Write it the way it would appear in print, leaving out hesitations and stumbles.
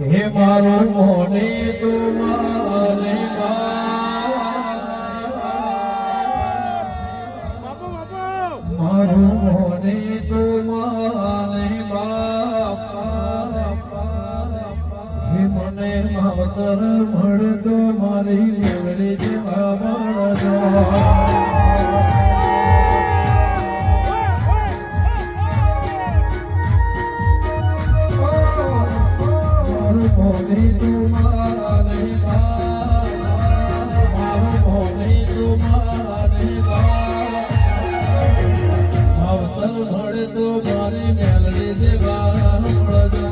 હે મારું મોને તું મારે મારું મોને તું મારે હે મને માવતર મળતો મારી મેળડી જેવા મળજો મોની તુમારે મારું મોની તુમારે માવતર મળે તો મારી મેલડી જેવા મળજો